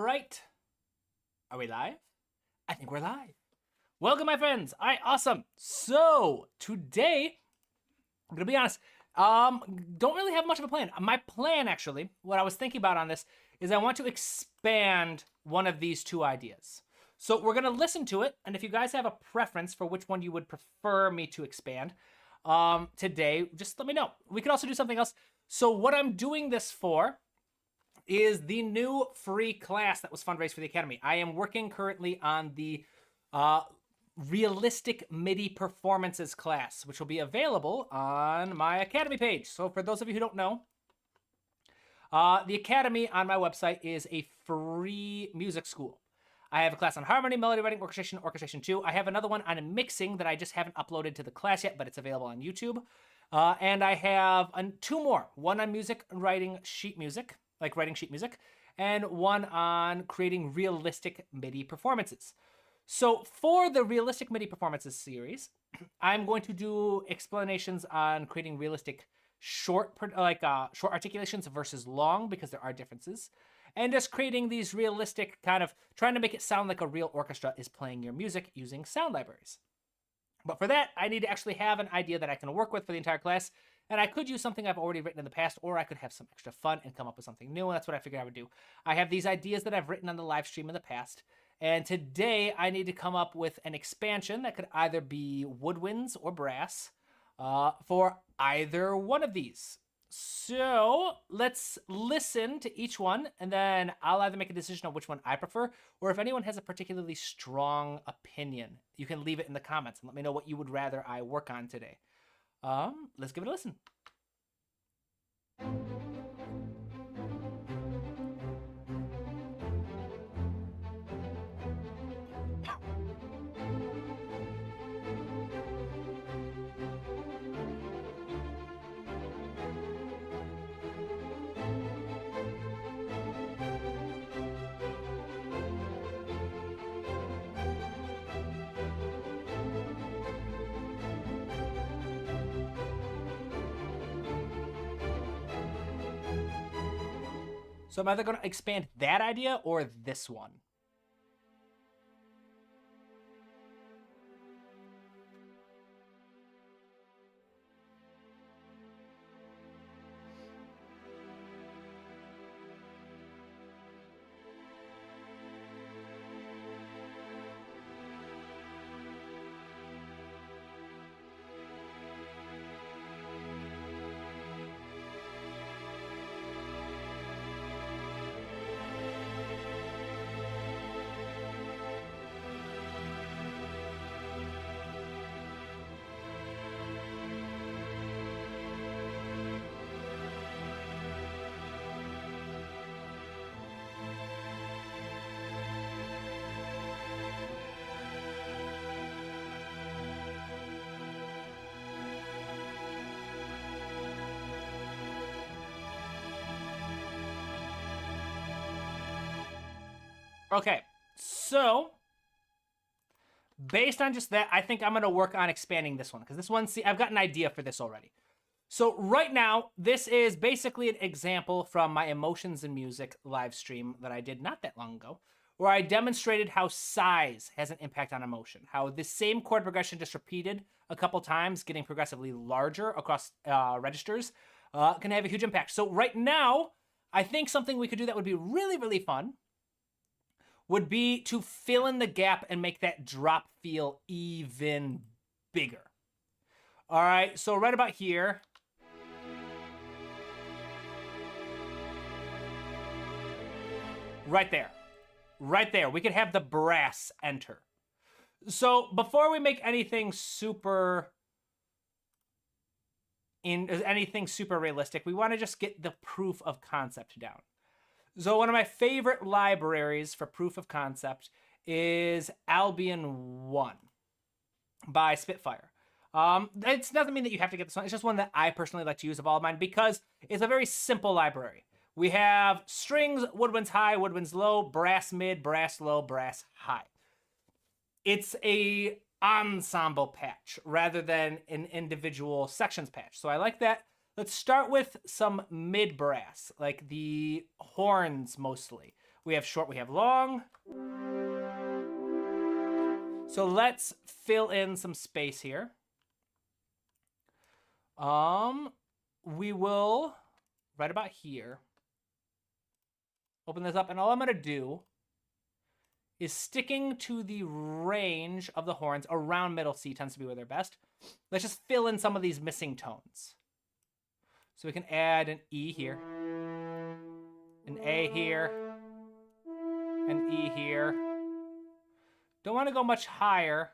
right. Are we live? I think we're live. Welcome, my friends. All right, awesome. So today, I'm gonna be honest. Don't really have much of a plan. My plan, actually, what I was thinking about on this is I want to expand one of these two ideas. So we're gonna listen to it, and if you guys have a preference for which one you would prefer me to expand today, just let me know. We could also do something else. So what I'm doing this for is the new free class that was fundraised for the Academy. I am working currently on the realistic MIDI performances class, which will be available on my Academy page. So for those of you who don't know, the Academy on my website is a free music school. I have a class on harmony, melody writing, orchestration, orchestration 2. I have another one on mixing that I just haven't uploaded to the class yet, but it's available on YouTube. And I have two more, one on music writing sheet music, like writing sheet music, and one on creating realistic MIDI performances. So for the realistic MIDI performances series, I'm going to do explanations on creating realistic short articulations versus long, because there are differences, and just creating these realistic kind of trying to make it sound like a real orchestra is playing your music using sound libraries. But for that, I need to actually have an idea that I can work with for the entire class. And I could use something I've already written in the past, or I could have some extra fun and come up with something new, and that's what I figured I would do. I have these ideas that I've written on the live stream in the past, and today I need to come up with an expansion that could either be woodwinds or brass for either one of these. So let's listen to each one, and then I'll either make a decision on which one I prefer, or if anyone has a particularly strong opinion, you can leave it in the comments and let me know what you would rather I work on today. Let's give it a listen. So I'm either going to expand that idea or this one. Okay, so based on just that, I think I'm going to work on expanding this one, because this one, see, I've got an idea for this already. So right now, this is basically an example from my Emotions in Music live stream that I did not that long ago, where I demonstrated how size has an impact on emotion, how the same chord progression just repeated a couple times, getting progressively larger across registers, can have a huge impact. So right now, I think something we could do that would be really, really fun would be to fill in the gap and make that drop feel even bigger. All right, so right about here. Right there. Right there. We could have the brass enter. So before we make anything super realistic, we want to just get the proof of concept down. So one of my favorite libraries for proof of concept is Albion 1 by Spitfire. It doesn't mean that you have to get this one. It's just one that I personally like to use of all of mine because it's a very simple library. We have strings, woodwinds high, woodwinds low, brass mid, brass low, brass high. It's a ensemble patch rather than an individual sections patch. So I like that. Let's start with some mid brass, like the horns mostly, We have short, we have long. So let's fill in some space here. We will, right about here, open this up, and all I'm gonna do is sticking to the range of the horns around middle C tends to be where they're best. Let's just fill in some of these missing tones. So we can add an E here, an A here, an E here. Don't want to go much higher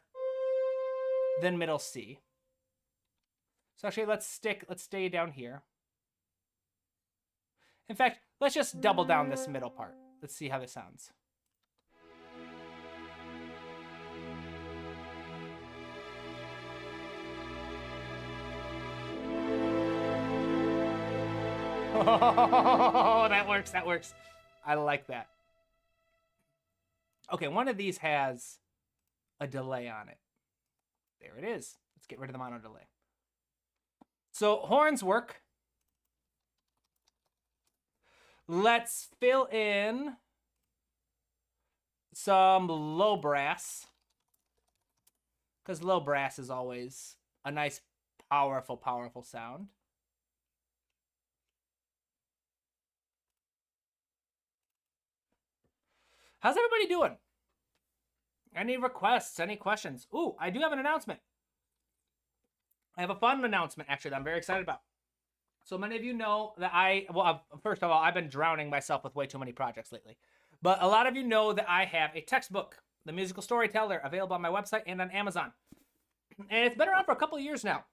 than middle C. So actually, let's stay down here. In fact, let's just double down this middle part. Let's see how this sounds. Oh, that works, that works. I like that. Okay, one of these has a delay on it. There it is. Let's get rid of the mono delay. So horns work. Let's fill in some low brass, because low brass is always a nice, powerful, powerful sound. How's everybody doing? Any requests? Any questions? Ooh, I do have an announcement. I have a fun announcement, actually, that I'm very excited about. So many of you know that first of all, I've been drowning myself with way too many projects lately. But a lot of you know that I have a textbook, The Musical Storyteller, available on my website and on Amazon. And it's been around for a couple of years now.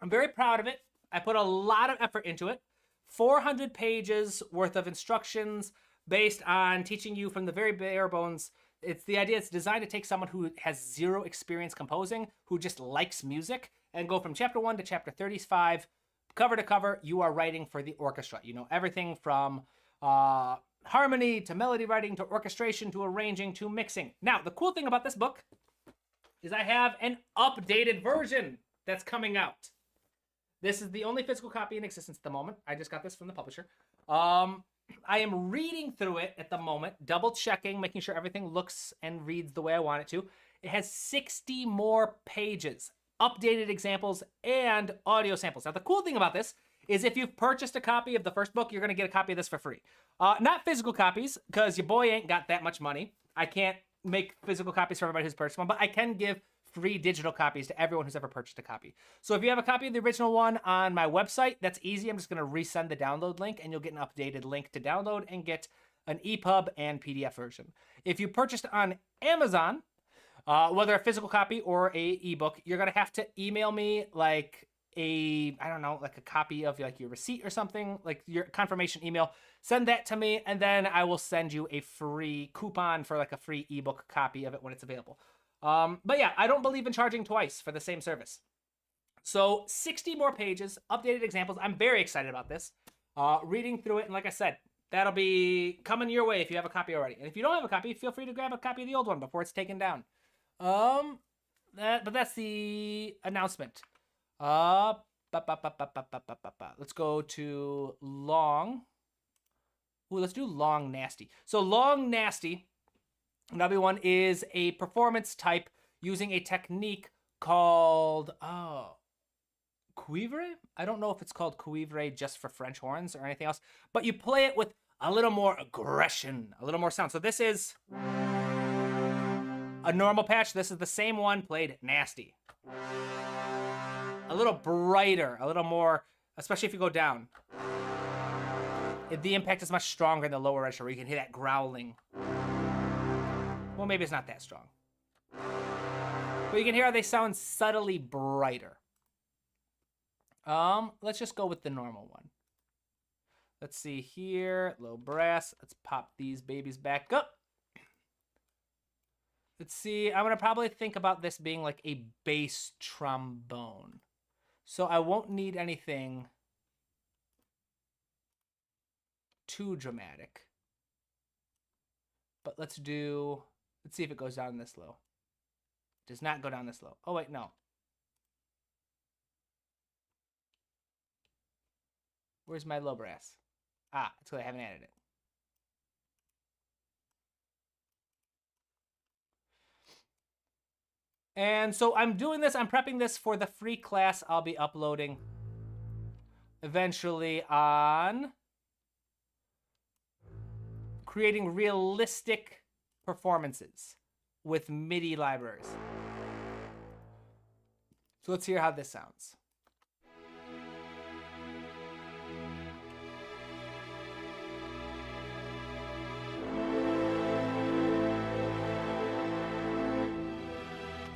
I'm very proud of it. I put a lot of effort into it. 400 pages worth of instructions based on teaching you from the very bare bones. It's designed to take someone who has zero experience composing, who just likes music, and go from chapter 1 to chapter 35, cover to cover. You are writing for the orchestra. You know everything from harmony to melody writing to orchestration to arranging to mixing. Now, the cool thing about this book is I have an updated version that's coming out. This is the only physical copy in existence at the moment. I just got this from the publisher. I am reading through it at the moment, double checking, making sure everything looks and reads the way I want it to. It has 60 more pages, updated examples, and audio samples. Now, the cool thing about this is if you've purchased a copy of the first book, you're going to get a copy of this for free. Not physical copies, because your boy ain't got that much money. I can't make physical copies for everybody who's purchased one, but I can give free digital copies to everyone who's ever purchased a copy. So if you have a copy of the original one on my website, that's easy. I'm just going to resend the download link, and you'll get an updated link to download and get an EPUB and PDF version. If you purchased on Amazon, whether a physical copy or a ebook, you're going to have to email me like a copy of like your receipt or something, like your confirmation email. Send that to me, and then I will send you a free coupon for like a free ebook copy of it when it's available. But yeah, I don't believe in charging twice for the same service. So 60 more pages, updated examples. I'm very excited about this. Reading through it, and like I said, that'll be coming your way if you have a copy already. And if you don't have a copy, feel free to grab a copy of the old one before it's taken down. But that's the announcement. Let's go to long. Ooh, let's do long nasty. So long nasty, W1, is a performance type using a technique called cuivre. I don't know if it's called cuivre just for French horns or anything else, but you play it with a little more aggression, a little more sound. So this is a normal patch. This is the same one played nasty. A little brighter, a little more, especially if you go down. The impact is much stronger in the lower register, where you can hear that growling. Well, maybe it's not that strong. But you can hear how they sound subtly brighter. Let's just go with the normal one. Let's see here, low brass. Let's pop these babies back up. Let's see, I'm gonna probably think about this being like a bass trombone. So I won't need anything too dramatic. But let's see if it goes down this low. It does not go down this low. Oh wait, no. Where's my low brass? Ah, it's because I haven't added it. And so I'm doing this, I'm prepping this for the free class I'll be uploading eventually on creating realistic performances with MIDI libraries. So let's hear how this sounds.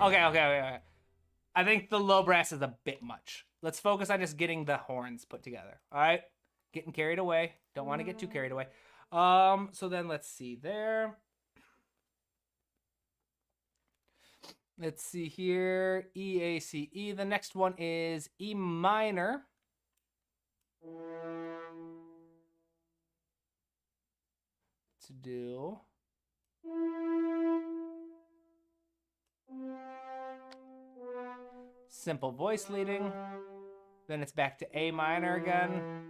Okay. I think the low brass is a bit much. Let's focus on just getting the horns put together. All right, getting carried away. Don't want to get too carried away. So then let's see there. Let's see here, E, A, C, E. The next one is E minor. To do. Simple voice leading. Then it's back to A minor again.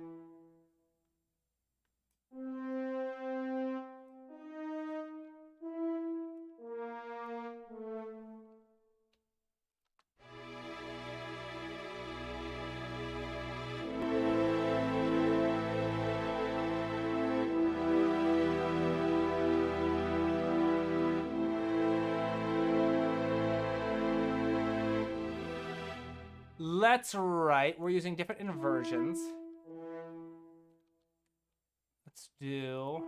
Let's write. We're using different inversions. Let's do.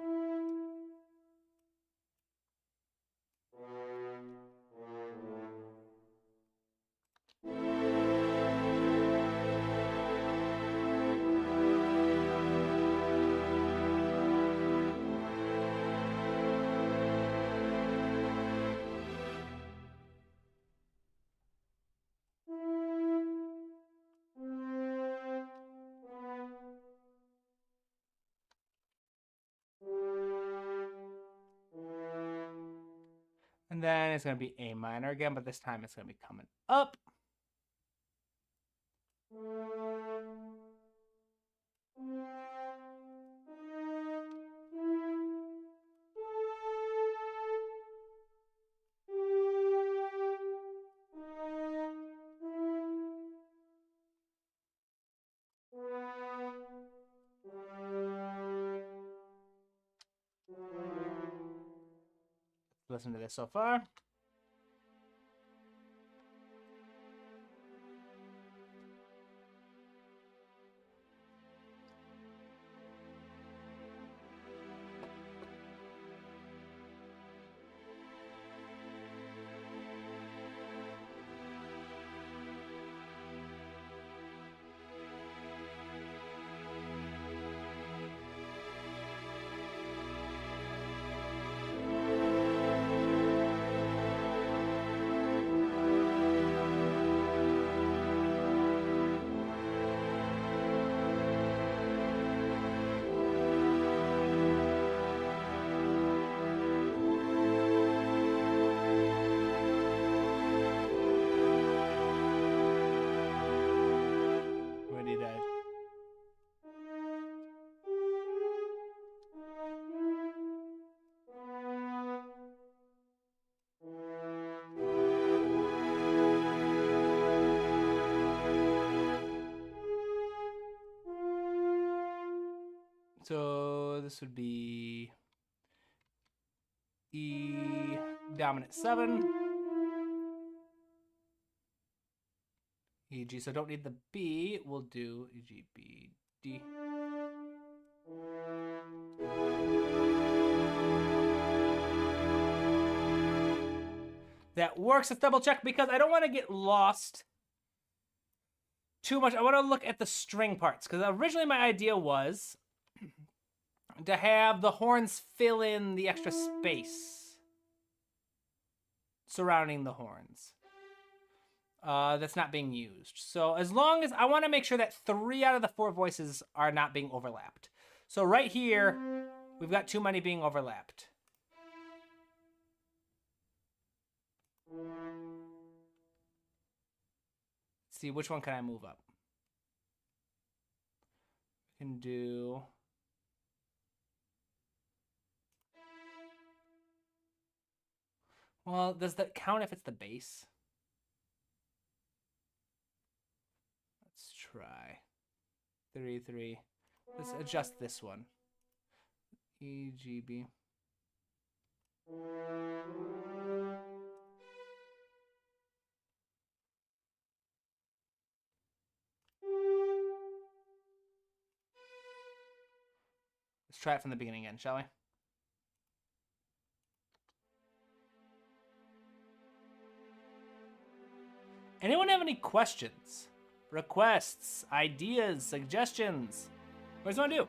And then it's going to be A minor again, but this time it's going to be coming up. Listen to this so far. So this would be E dominant 7, E, G. So don't need the B. We'll do E, G, B, D. That works. Let's double check because I don't want to get lost too much. I want to look at the string parts because originally my idea was to have the horns fill in the extra space surrounding the horns that's not being used. So as long as I want to make sure that 3 out of the 4 voices are not being overlapped. So right here, we've got too many being overlapped. Let's see, which one can I move up? I can do... Well, does that count if it's the bass? try. 3, 3. Let's adjust this one. E, G, B. Let's try it from the beginning again, shall we? Anyone have any questions, requests, ideas, suggestions? What do you want to do?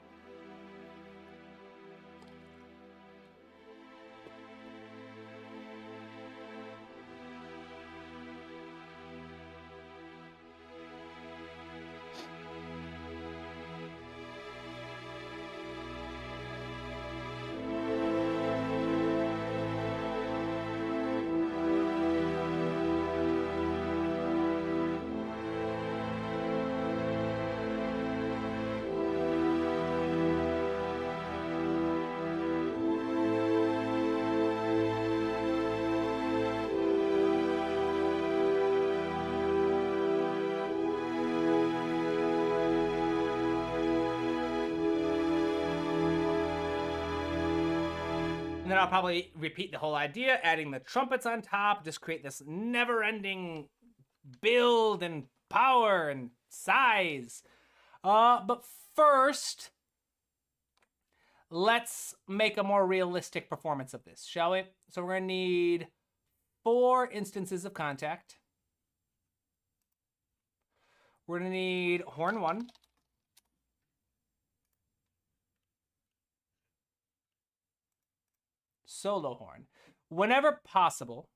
And then I'll probably repeat the whole idea, adding the trumpets on top, just create this never-ending build and power and size. But first, let's make a more realistic performance of this, shall we? So we're gonna need 4 instances of contact. We're gonna need horn 1. Solo horn. Whenever possible,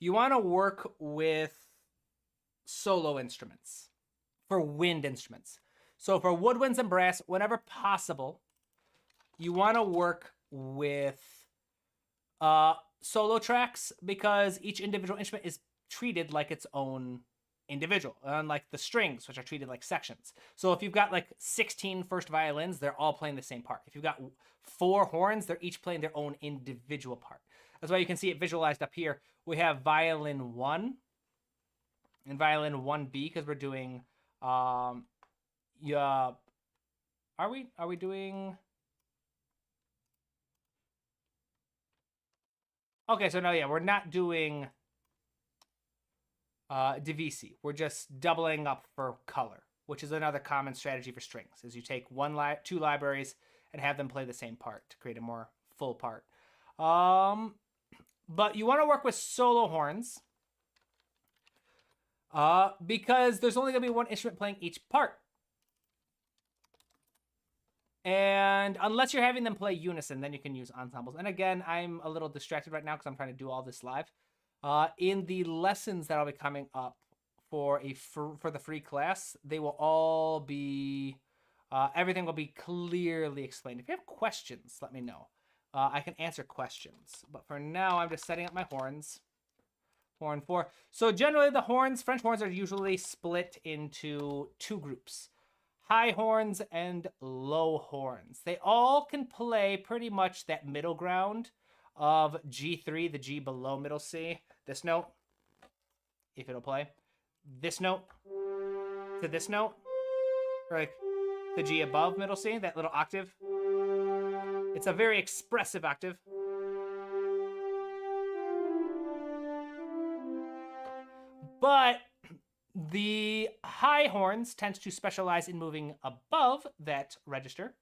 you want to work with solo instruments for wind instruments. So for woodwinds and brass, whenever possible, you want to work with solo tracks because each individual instrument is treated like its own individual, unlike the strings, which are treated like sections. So if you've got like 16 first violins, they're all playing the same part. If you've got 4 horns, they're each playing their own individual part. That's why you can see it visualized up here. We have violin 1 and violin 1B because we're doing are we doing okay, so no, yeah, we're not doing divisi. We're just doubling up for color, which is another common strategy for strings, is you take 2 libraries and have them play the same part to create a more full part. But you want to work with solo horns because there's only going to be 1 instrument playing each part. And unless you're having them play unison, then you can use ensembles. And again, I'm a little distracted right now because I'm trying to do all this live. In the lessons that will be coming up for the free class, they will all be, everything will be clearly explained. If you have questions, let me know. I can answer questions. But for now, I'm just setting up my horns. Horn 4. So generally the horns, French horns, are usually split into 2 groups. High horns and low horns. They all can play pretty much that middle ground of G3, the G below middle C. This note, if it'll play. This note to this note. Or like the G above middle C, that little octave. It's a very expressive octave. But the high horns tend to specialize in moving above that register,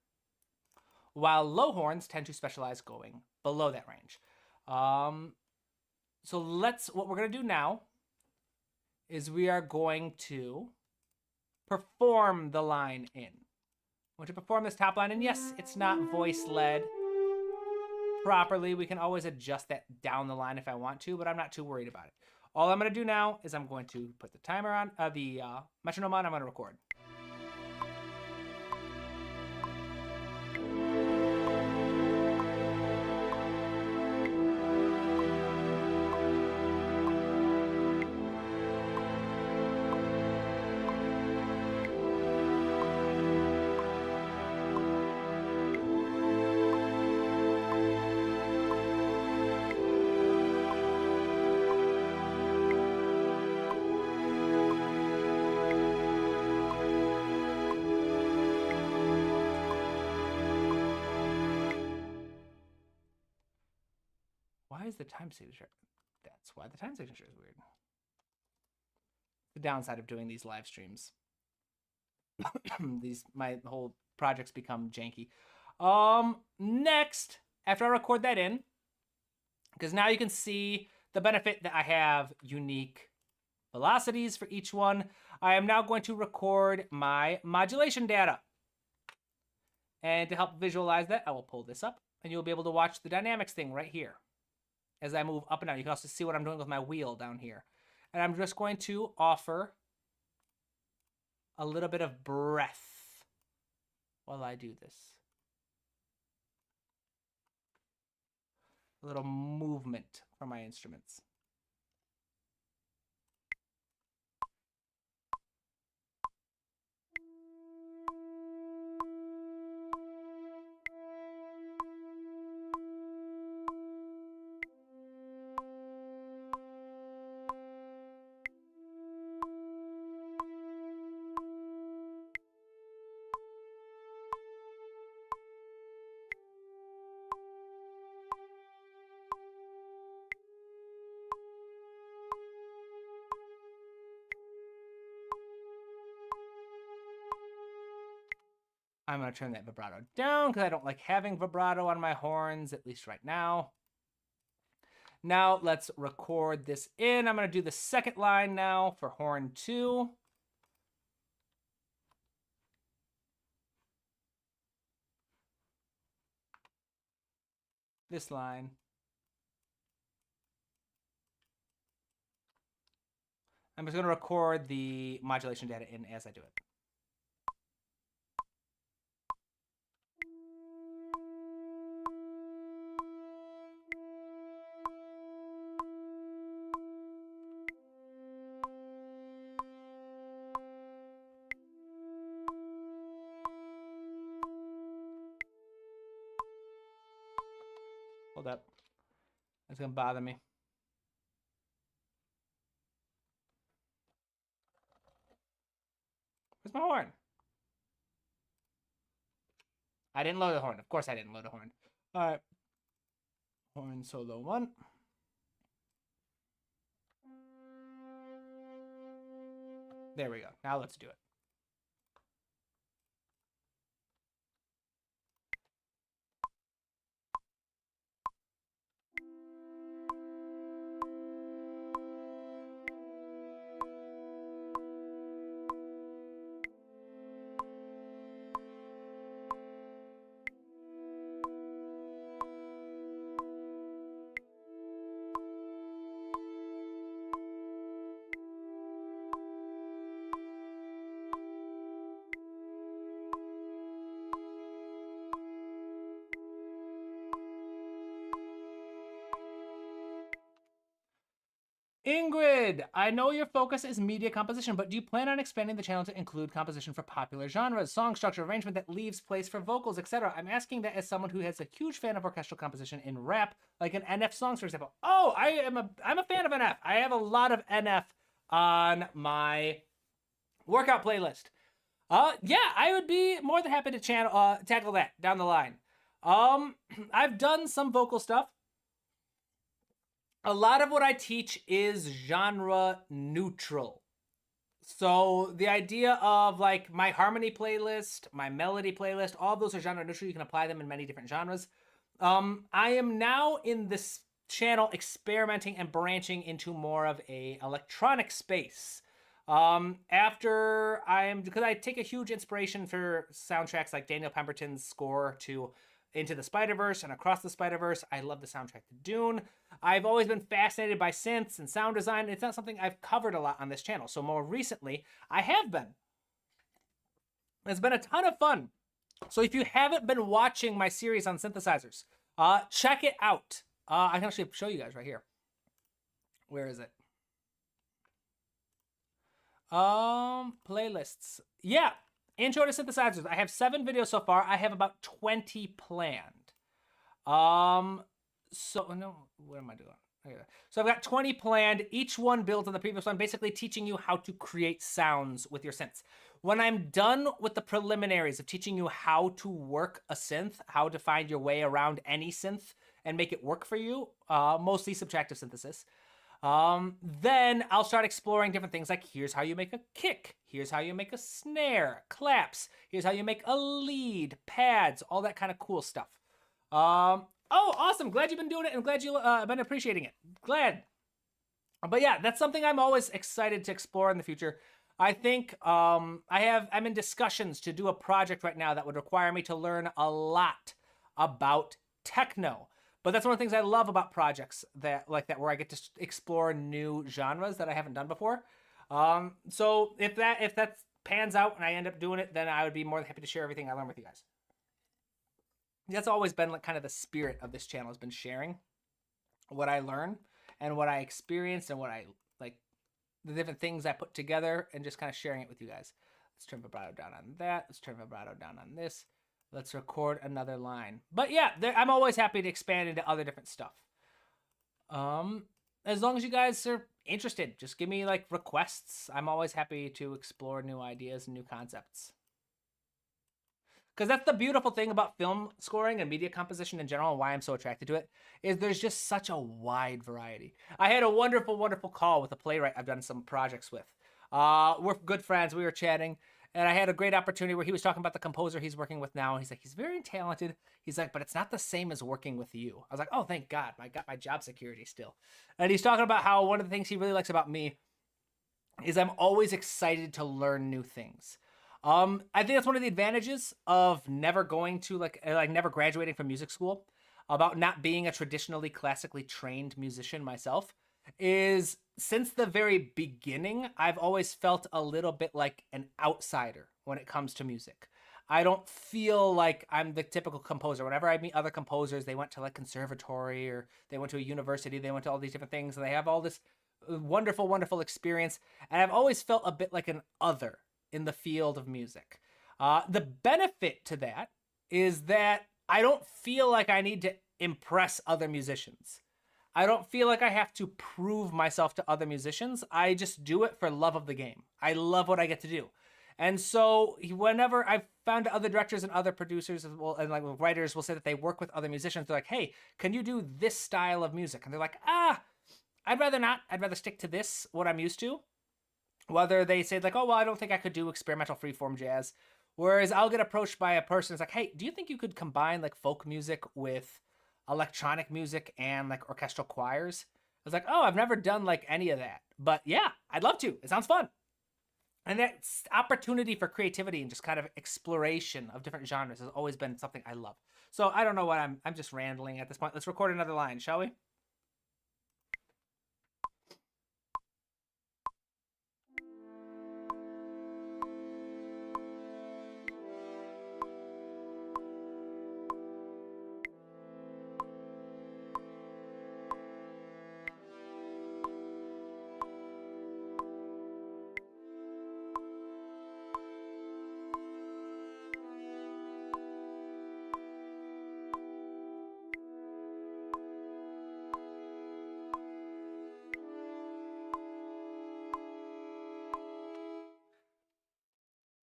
while low horns tend to specialize going below that range. So what we're going to do now is we are going to perform the line in. I want to perform this top line, and yes, it's not voice-led properly. We can always adjust that down the line if I want to, but I'm not too worried about it. All I'm going to do now is I'm going to put the timer on, the metronome on. I'm going to record. Why is the time signature? That's why the time signature is weird. The downside of doing these live streams. My whole projects become janky. Next, after I record that in, because now you can see the benefit that I have unique velocities for each one, I am now going to record my modulation data. And to help visualize that, I will pull this up, and you'll be able to watch the dynamics thing right here. As I move up and down, you can also see what I'm doing with my wheel down here. And I'm just going to offer a little bit of breath while I do this. A little movement from my instruments. I'm going to turn that vibrato down because I don't like having vibrato on my horns, at least right now. Now let's record this in. I'm going to do the second line now for horn 2. This line. I'm just going to record the modulation data in as I do it. Hold up. That's going to bother me. Where's my horn? I didn't load the horn. Of course I didn't load a horn. All right. Horn solo 1. There we go. Now let's do it. Ingrid, I know your focus is media composition, but do you plan on expanding the channel to include composition for popular genres, song structure, arrangement that leaves place for vocals, etc.? I'm asking that as someone who has a huge fan of orchestral composition in rap, like an NF songs, for example. Oh, I'm a fan of NF. I have a lot of NF on my workout playlist. Yeah, I would be more than happy to tackle that down the line. I've done some vocal stuff. A lot of what I teach is genre neutral. So the idea of like my harmony playlist, my melody playlist, all those are genre neutral. You can apply them in many different genres. I am now in this channel experimenting and branching into more of a electronic space. Because I take a huge inspiration for soundtracks like Daniel Pemberton's score to Into the Spider-Verse and Across the Spider-Verse. I love the soundtrack to Dune. I've always been fascinated by synths and sound design. It's not something I've covered a lot on this channel. So more recently, I have been. It's been a ton of fun. So if you haven't been watching my series on synthesizers, check it out. I can actually show you guys right here. Where is it? Playlists. Yeah. Intro to synthesizers. I have 7 videos so far. I have about 20 planned. So no, what am I doing? Okay. So I've got 20 planned. Each one builds on the previous one, basically teaching you how to create sounds with your synths. When I'm done with the preliminaries of teaching you how to work a synth, how to find your way around any synth and make it work for you, mostly subtractive synthesis, then I'll start exploring different things like here's how you make a kick, here's how you make a snare, claps, here's how you make a lead, pads, all that kind of cool stuff. Oh, awesome. Glad you've been doing it and glad you've been appreciating it. Glad. But yeah, that's something I'm always excited to explore in the future. I think I'm in discussions to do a project right now that would require me to learn a lot about techno. But that's one of the things I love about projects that like that, where I get to explore new genres that I haven't done before. So if that pans out and I end up doing it, then I would be more than happy to share everything I learned with you guys. That's always been like kind of the spirit of this channel, has been sharing what I learn and what I experienced and what I like, the different things I put together, and just kind of sharing it with you guys. Let's turn vibrato down on that. Let's turn vibrato down on this. Let's record another line. But yeah, I'm always happy to expand into other different stuff. As long as you guys are interested, just give me like requests. I'm always happy to explore new ideas and new concepts. Because that's the beautiful thing about film scoring and media composition in general, and why I'm so attracted to it, is there's just such a wide variety. I had a wonderful, wonderful call with a playwright I've done some projects with. We're good friends. We were chatting, and I had a great opportunity where he was talking about the composer he's working with now. And he's like, he's very talented. He's like, but it's not the same as working with you. I was like, oh, thank God. I got my job security still. And he's talking about how one of the things he really likes about me is I'm always excited to learn new things. I think that's one of the advantages of never going to like never graduating from music school, about not being a traditionally classically trained musician myself, is since the very beginning, I've always felt a little bit like an outsider when it comes to music. I don't feel like I'm the typical composer. Whenever I meet other composers, they went to like conservatory or they went to a university, they went to all these different things, and they have all this wonderful, wonderful experience. And I've always felt a bit like an other in the field of music. The benefit to that is that I don't feel like I need to impress other musicians. I don't feel like I have to prove myself to other musicians. I just do it for love of the game. I love what I get to do. And so whenever I've found other directors and other producers and like writers will say that they work with other musicians, they're like, hey, can you do this style of music? And they're like, I'd rather not. I'd rather stick to this, what I'm used to. Whether they say like, oh, well, I don't think I could do experimental freeform jazz. Whereas I'll get approached by a person who's like, hey, do you think you could combine like folk music with electronic music and like orchestral choirs? I was like, oh, I've never done like any of that. But yeah, I'd love to. It sounds fun. And that opportunity for creativity and just kind of exploration of different genres has always been something I love. So I don't know what I'm just rambling at this point. Let's record another line, shall we?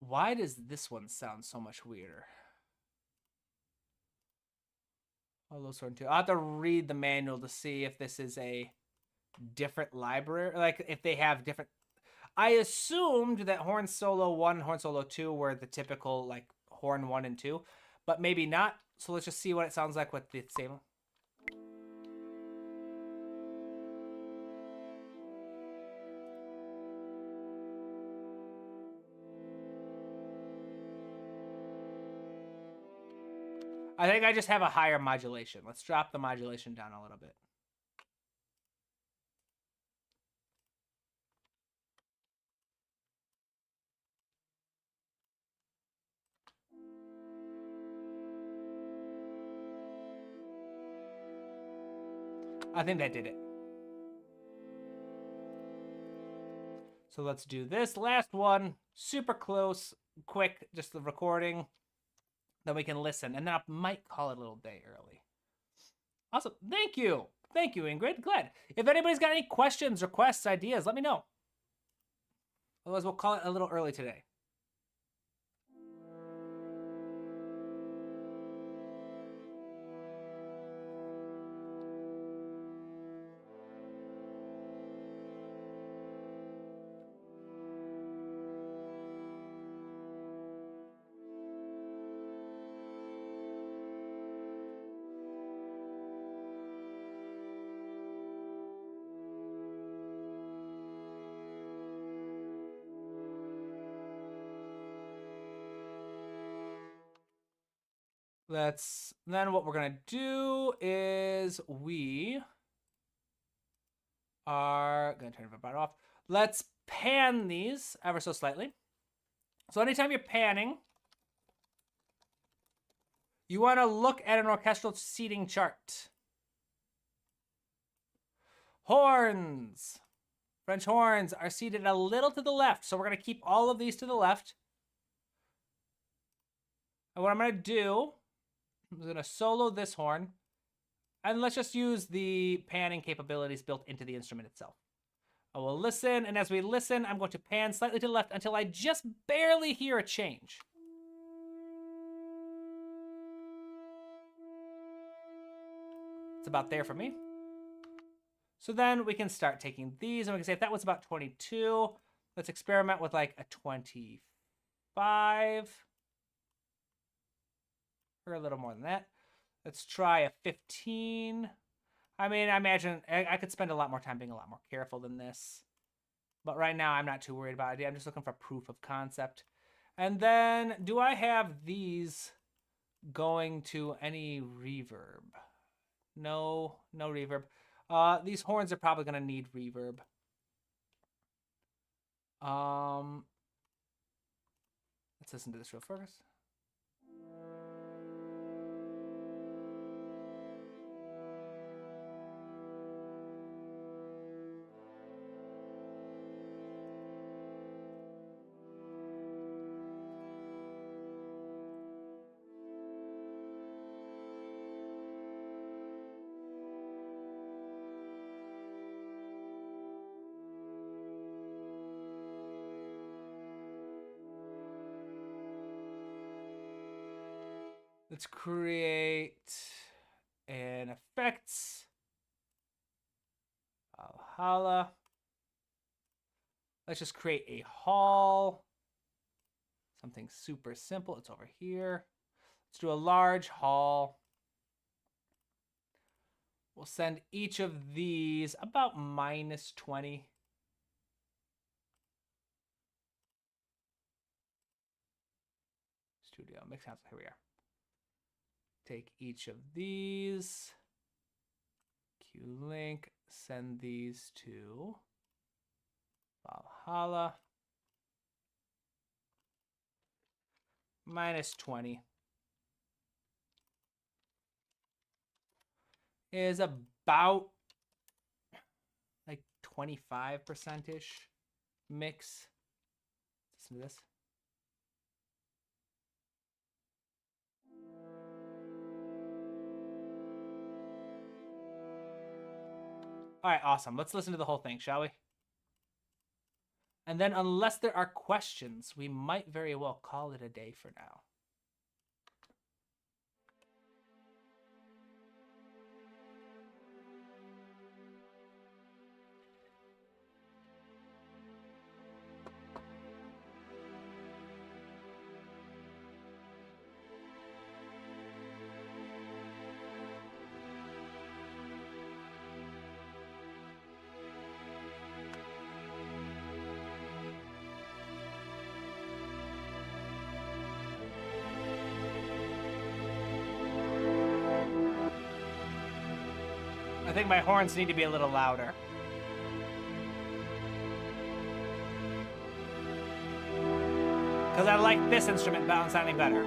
Why does this one sound so much weirder? I'll have to read the manual to see if this is a different library, like if they have different. I assumed that horn solo 1 and horn solo 2 were the typical like horn 1 and 2, but maybe not. So let's just see what it sounds like with the same. I think I just have a higher modulation. Let's drop the modulation down a little bit. I think that did it. So let's do this last one. Super close, quick, just the recording. Then we can listen. And then I might call it a little day early. Awesome. Thank you. Thank you, Ingrid. Glad. If anybody's got any questions, requests, ideas, let me know. Otherwise, we'll call it a little early today. Then what we're gonna do is we are gonna turn the off. Let's pan these ever so slightly. So anytime you're panning, you want to look at an orchestral seating chart. Horns. French horns are seated a little to the left, so we're going to keep all of these to the left. And what I'm going to do, I'm going to solo this horn, and let's just use the panning capabilities built into the instrument itself. I will listen, and as we listen, I'm going to pan slightly to the left until I just barely hear a change. It's about there for me. So then we can start taking these, and we can say if that was about 22, let's experiment with like a 25. Or a little more than that. Let's try a 15. I mean, I imagine I could spend a lot more time being a lot more careful than this. But right now, I'm not too worried about it. I'm just looking for proof of concept. And then, do I have these going to any reverb? No reverb. These horns are probably going to need reverb. Let's listen to this real first. Let's create an effects. Valhalla. Let's just create a hall. Something super simple. It's over here. Let's do a large hall. We'll send each of these about -20. Studio mix sounds. Here we are. Take each of these, Q-Link, send these to Valhalla, -20 is about like 25%-ish mix. Listen to this. All right, awesome. Let's listen to the whole thing, shall we? And then unless there are questions, we might very well call it a day for now. I think my horns need to be a little louder. Because I like this instrument sounding better.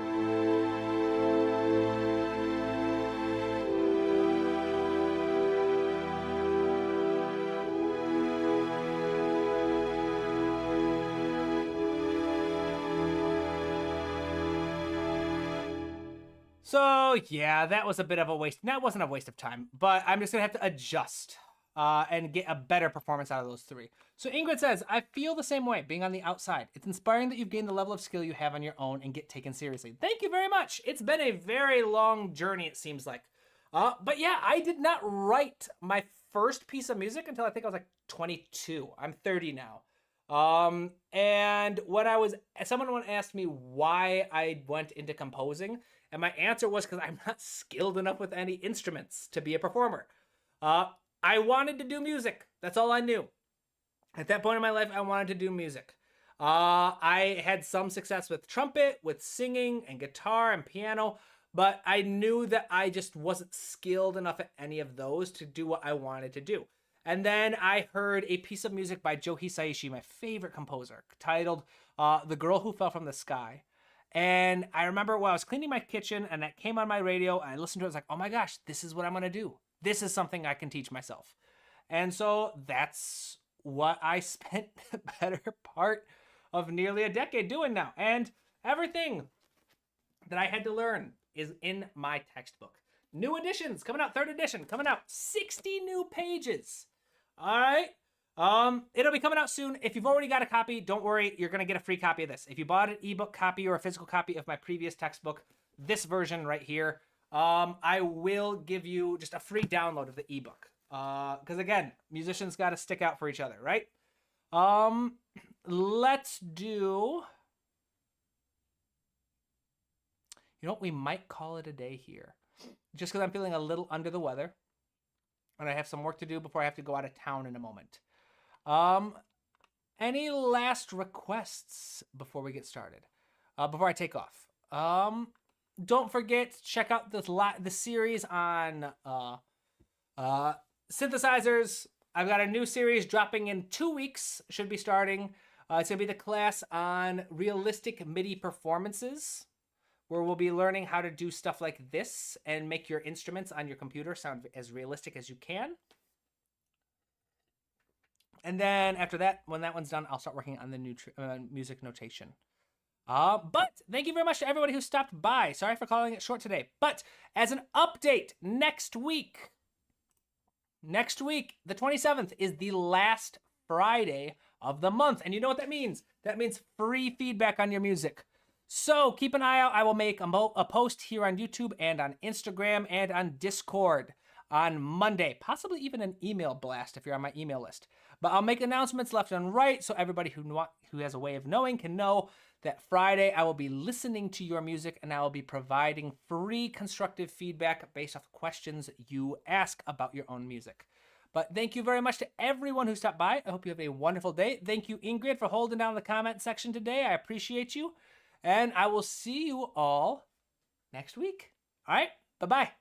So yeah, that was a bit of a waste. That wasn't a waste of time, but I'm just gonna have to adjust and get a better performance out of those three. So Ingrid says, I feel the same way, being on the outside. It's inspiring that you've gained the level of skill you have on your own and get taken seriously. Thank you very much. It's been a very long journey, it seems like. But yeah, I did not write my first piece of music until I think I was like 22. I'm 30 now. And when someone asked me why I went into composing, and my answer was because I'm not skilled enough with any instruments to be a performer. I wanted to do music. That's all I knew. At that point in my life, I wanted to do music. I had some success with trumpet, with singing and guitar and piano, but I knew that I just wasn't skilled enough at any of those to do what I wanted to do. And then I heard a piece of music by Joe Hisaishi, my favorite composer, titled The Girl Who Fell from the Sky. And I remember when I was cleaning my kitchen and that came on my radio, and I listened to it, I was like, oh my gosh, this is what I'm going to do. This is something I can teach myself. And so that's what I spent the better part of nearly a decade doing now. And everything that I had to learn is in my textbook. New editions coming out, 3rd edition coming out, 60 new pages. All right. It'll be coming out soon. If you've already got a copy, don't worry, you're gonna get a free copy of this. If you bought an ebook copy or a physical copy of my previous textbook, this version right here, I will give you just a free download of the ebook. Because again, musicians got to stick out for each other, right? Let's do. You know what? We might call it a day here, just because I'm feeling a little under the weather, and I have some work to do before I have to go out of town in a moment. Any last requests before we get started? Before I take off? Don't forget to check out the series on synthesizers. I've got a new series dropping in 2 weeks. Should be starting. It's gonna be the class on realistic MIDI performances, where we'll be learning how to do stuff like this and make your instruments on your computer sound as realistic as you can. And then after that, when that one's done, I'll start working on the new music notation. But thank you very much to everybody who stopped by. Sorry for calling it short today. But as an update, next week, the 27th, is the last Friday of the month. And you know what that means? That means free feedback on your music. So keep an eye out. I will make a post here on YouTube and on Instagram and on Discord on Monday, possibly even an email blast if you're on my email list. But I'll make announcements left and right so everybody who has a way of knowing can know that Friday I will be listening to your music and I will be providing free constructive feedback based off questions you ask about your own music. But thank you very much to everyone who stopped by. I hope you have a wonderful day. Thank you, Ingrid, for holding down the comment section today. I appreciate you. And I will see you all next week. All right, bye-bye.